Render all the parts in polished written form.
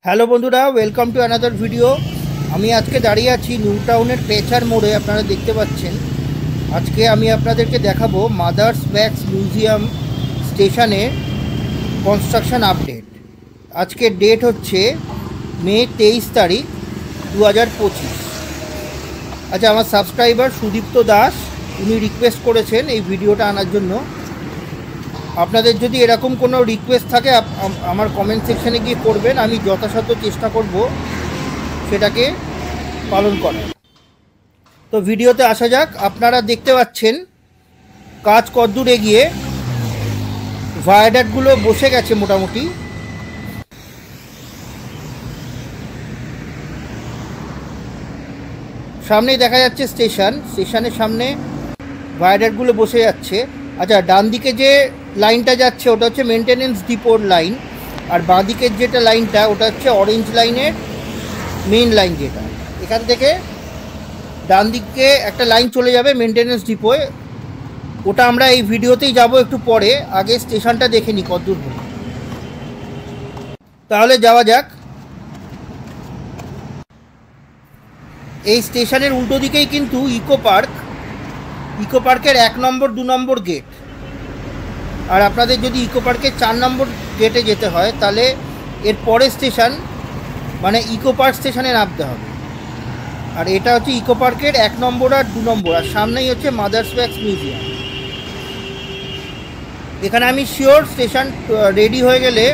Hello বন্ধুরা, welcome to another video. আমি আজকে দাঁড়িয়ে আছি নিউ টাউনের পেচার মোড়ে। আপনারা দেখতে পাচ্ছেন, আজকে আমি আপনাদেরকে দেখাবো মাদার্স ওয়্যাক্স মিউজিয়াম স্টেশনে কনস্ট্রাকশন আপডেট। আজকের ডেট হচ্ছে মে 23 তারিখ 2025। আচ্ছা, আমার সাবস্ক্রাইবার সুদীপ্ত দাস উনি রিকোয়েস্ট করেছেন এই ভিডিওটা আনার জন্য। আপনাদের যদি এরকম কোনো রিকোয়েস্ট থাকে আমার কমেন্ট সেকশানে গিয়ে করবেন, আমি যথাসাধ্য চেষ্টা করব সেটাকে পালন করার। তো ভিডিওতে আসা যাক। আপনারা দেখতে পাচ্ছেন কাজ কতদূর এগিয়ে, ভায়াডাক্টগুলো বসে গেছে মোটামুটি। সামনেই দেখা যাচ্ছে স্টেশনের সামনে ভায়াডাক্টগুলো বসে যাচ্ছে। আচ্ছা, ডান দিকে যে লাইনটা যাচ্ছে ওটা হচ্ছে মেনটেনেন্স ডিপোর লাইন, আর বাঁ দিকের যেটা লাইনটা ওটা হচ্ছে অরেঞ্জ লাইনের মেইন লাইন। যেটা এখান থেকে ডান দিকে একটা লাইন চলে যাবে মেনটেনেন্স ডিপোয়, ওটা আমরা এই ভিডিওতেই যাব একটু পরে। আগে স্টেশনটা দেখে নিই কতদূর হলো। তাহলে যাওয়া যাক। এই স্টেশনের উল্টো দিকেই কিন্তু ইকো পার্কের 1 নম্বর 2 নম্বর গেট। আর আপনাদের যদি ইকো পার্কের 4 নম্বর গেটে যেতে হয় তাহলে এর পরের স্টেশন মানে ইকো পার্ক স্টেশনে নামতে হবে। আর এটা হচ্ছে ইকো পার্কের 1 নম্বর আর 2 নম্বর, আর সামনেই হচ্ছে মাদার্স ওয়্যাক্স মিউজিয়াম। এখানে আমি শিওর স্টেশন রেডি হয়ে গেলে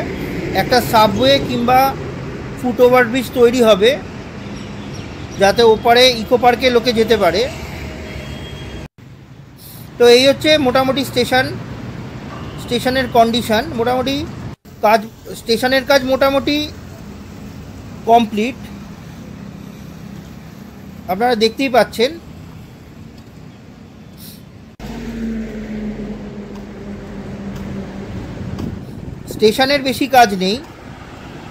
একটা সাবওয়ে কিংবা ফুট ওভারব্রিজ তৈরি হবে, যাতে ওপারে ইকো পার্কে লোকে যেতে পারে। তো এই হচ্ছে মোটামুটি স্টেশনের কন্ডিশন। মোটামুটি স্টেশনের কাজ মোটামুটি কমপ্লিট, আপনারা দেখতেই পাচ্ছেন। স্টেশনের বেশি কাজ নেই,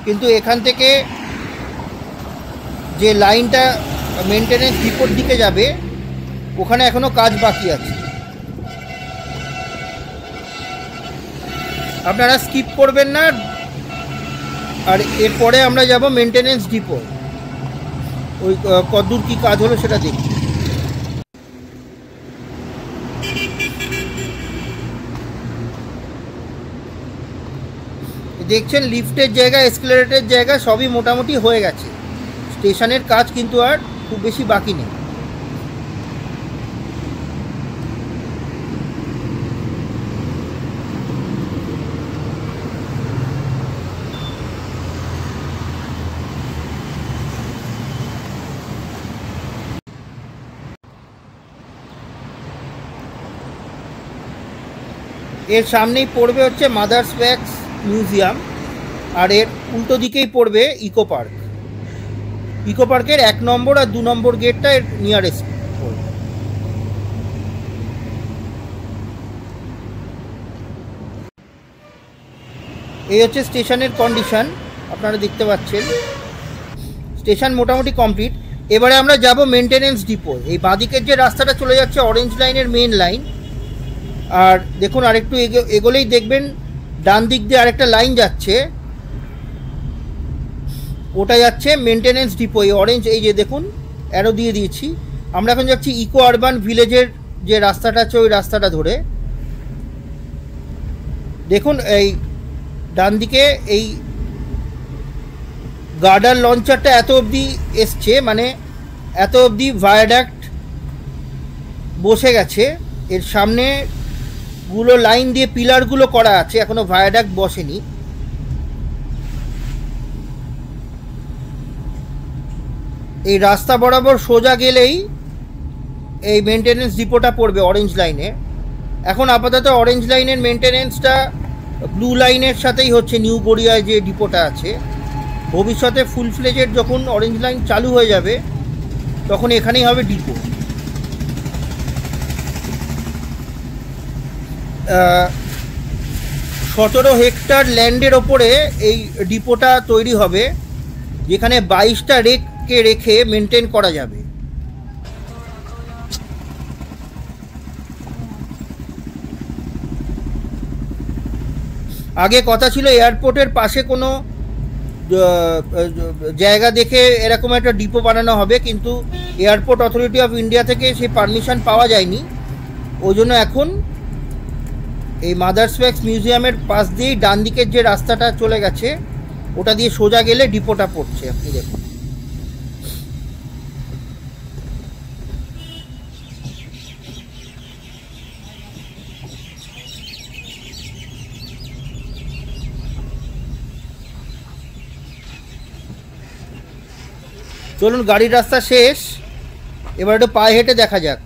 কিন্তু এখান থেকে যে লাইনটা মেনটেনেন্স ডিপোর দিকে যাবে ওখানে এখনো কাজ বাকি আছে। আপনারা স্কিপ করবেন না। আর এরপরে আমরা যাব মেনটেনেন্স ডিপো, ওই কতদূর কী কাজ হলো সেটা দেখি। দেখছেন লিফটের জায়গা, এসকেলেটরের জায়গা সবই মোটামুটি হয়ে গেছে। স্টেশনের কাজ কিন্তু আর খুব বেশি বাকি নেই। এর সামনেই পড়বে হচ্ছে মাদার্স ওয়্যাক্স মিউজিয়াম, আর এর উল্টো দিকেই পড়বে ইকো পার্কের 1 নম্বর আর 2 নম্বর গেটটা এর নিয়ারেস্ট পড়বে। এই হচ্ছে স্টেশনের কন্ডিশন, আপনারা দেখতে পাচ্ছেন। স্টেশন মোটামুটি কমপ্লিট। এবারে আমরা যাব মেনটেনেন্স ডিপো। এই বাঁদিকের যে রাস্তাটা চলে যাচ্ছে অরেঞ্জ লাইনের মেন লাইন, আর দেখুন আরেকটু এগোলেই দেখবেন ডান দিক দিয়ে আরেকটা লাইন যাচ্ছে, ওটা যাচ্ছে মেনটেনেন্স ডিপো। এই অরেঞ্জ, এই যে দেখুন অ্যারো দিয়ে দিয়েছি। আমরা এখন যাচ্ছি ইকো আরবান ভিলেজের যে রাস্তাটা আছে ওই রাস্তাটা ধরে। দেখুন এই ডান দিকে এই গার্ডার লঞ্চারটা এত অবধি এসছে, মানে এত অবধি ভায়াডাক্ট বসে গেছে। এর সামনে গুলো লাইন দিয়ে পিলারগুলো করা আছে, এখনো ভায়াডাক্ট বসেনি। এই রাস্তা বরাবর সোজা গেলেই এই মেনটেনেন্স ডিপোটা পড়বে অরেঞ্জ লাইনে। এখন আপাতত অরেঞ্জ লাইনের মেনটেনেন্সটা ব্লু লাইনের সাথেই হচ্ছে, নিউ গড়িয়ায় যে ডিপোটা আছে। ভবিষ্যতে ফুল ফ্লেজের যখন অরেঞ্জ লাইন চালু হয়ে যাবে তখন এখানেই হবে ডিপো। 17 হেক্টর ল্যান্ডের ওপরে এই ডিপোটা তৈরি হবে, যেখানে 22টা রেককে রেখে মেনটেন করা যাবে। আগে কথা ছিল এয়ারপোর্টের পাশে কোনো জায়গা দেখে এরকম একটা ডিপো বানানো হবে, কিন্তু এয়ারপোর্ট অথরিটি অফ ইন্ডিয়া থেকে সেই পারমিশন পাওয়া যায়নি। ওই জন্য এখন এই মাদার্স ওয়্যাক্স মিউজিয়ামের পাশ দিয়েই ডান দিকের যে রাস্তাটা চলে গেছে ওটা দিয়ে সোজা গেলে ডিপোটা পড়ছে। আপনি দেখুন, চলুন গাড়ির রাস্তা শেষ, এবার একটু পায়ে হেঁটে দেখা যাক।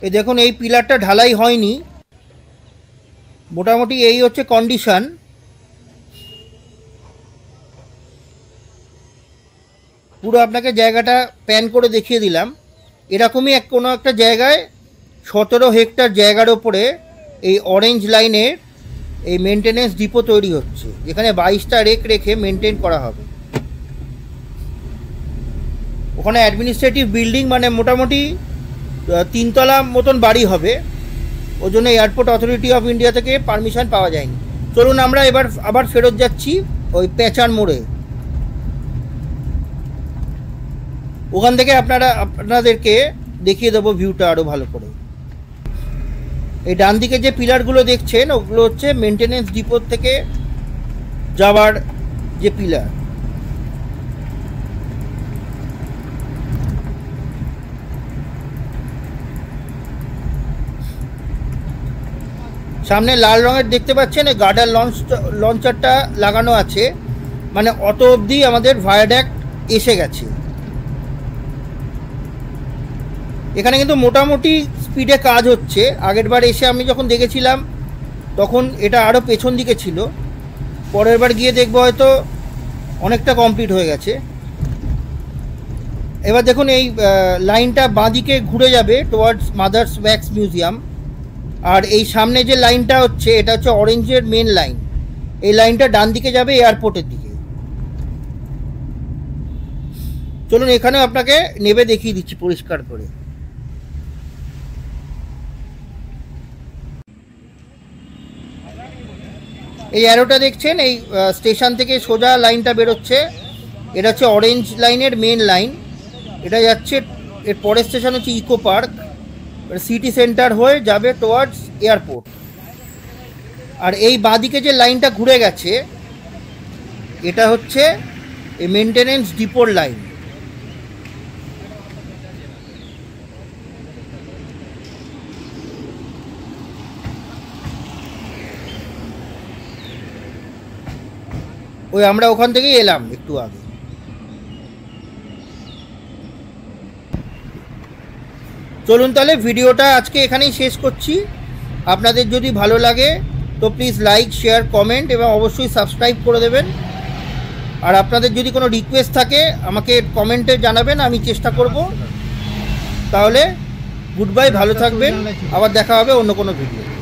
এই দেখুন, এই পিলারটা ঢালাই হয়নি, মোটামুটি এই হচ্ছে কন্ডিশন। পুরো আপনাকে জায়গাটা প্যান করে দেখিয়ে দিলাম। এরকমই কোনো একটা জায়গায় 17 হেক্টর জায়গার ওপরে এই অরেঞ্জ লাইনের এই মেনটেনেন্স ডিপো তৈরি হচ্ছে, যেখানে 22টা রেক রেখে মেনটেন করা হবে। ওখানে অ্যাডমিনিস্ট্রেটিভ বিল্ডিং, মানে মোটামুটি 3 তলা মতন বাড়ি হবে। ওই জন্য এয়ারপোর্ট অথরিটি অফ ইন্ডিয়া থেকে পারমিশন পাওয়া যায়নি। চলুন আমরা এবার আবার ফেরত যাচ্ছি ওই পেচার মোড়ে। ওখান থেকে আপনাদেরকে দেখিয়ে দেবো ভিউটা আরও ভালো করে। এই ডান দিকে যে পিলারগুলো দেখছেন ওগুলো হচ্ছে মেনটেনেন্স ডিপোর থেকে যাওয়ার যে পিলার। সামনে লাল রঙের দেখতে পাচ্ছেন এই গার্ডার লঞ্চারটা লাগানো আছে, মানে অত অবধি আমাদের ভায়াডাক্ট এসে গেছে। এখানে কিন্তু মোটামুটি স্পিডে কাজ হচ্ছে। আগের বার এসে আমি যখন দেখেছিলাম তখন এটা আরও পেছন দিকে ছিল, পরের বার গিয়ে দেখবো হয়তো অনেকটা কমপ্লিট হয়ে গেছে। এবার দেখুন এই লাইনটা বাঁদিকে ঘুরে যাবে টুয়ার্ডস মাদার্স ওয়্যাক্স মিউজিয়াম, আর এই সামনে যে লাইনটা হচ্ছে এটা হচ্ছে অরেঞ্জের মেন লাইন। এই লাইনটা ডান দিকে যাবে এয়ারপোর্টের দিকে। চলুন এখানেও আপনাকে নেবে দেখিয়ে দিচ্ছি পরিষ্কার করে। এই অ্যারোটা দেখছেন, এই স্টেশন থেকে সোজা লাইনটা বেরোচ্ছে, এটা হচ্ছে অরেঞ্জ লাইনের মেন লাইন। এটা যাচ্ছে, এর পরের স্টেশন হচ্ছে ইকো পার্ক, সিটি সেন্টার হয়ে যাবে টুয়ার্ডস এয়ারপোর্ট। আর এই বাঁদিকে যে লাইনটা ঘুরে গেছে এটা হচ্ছে এই মেনটেনেন্স ডিপোর লাইন। ওই আমরা ওখান থেকেই এলাম একটু আগে। চলুন তাহলে ভিডিওটা আজকে এখানেই শেষ করছি। আপনাদের যদি ভালো লাগে তো প্লিজ লাইক, শেয়ার, কমেন্ট এবং অবশ্যই সাবস্ক্রাইব করে দেবেন। আর আপনাদের যদি কোনো রিকোয়েস্ট থাকে আমাকে কমেন্টে জানাবেন, আমি চেষ্টা করব। তাহলে গুড বাই, ভালো থাকবেন, আবার দেখা হবে অন্য কোনো ভিডিও।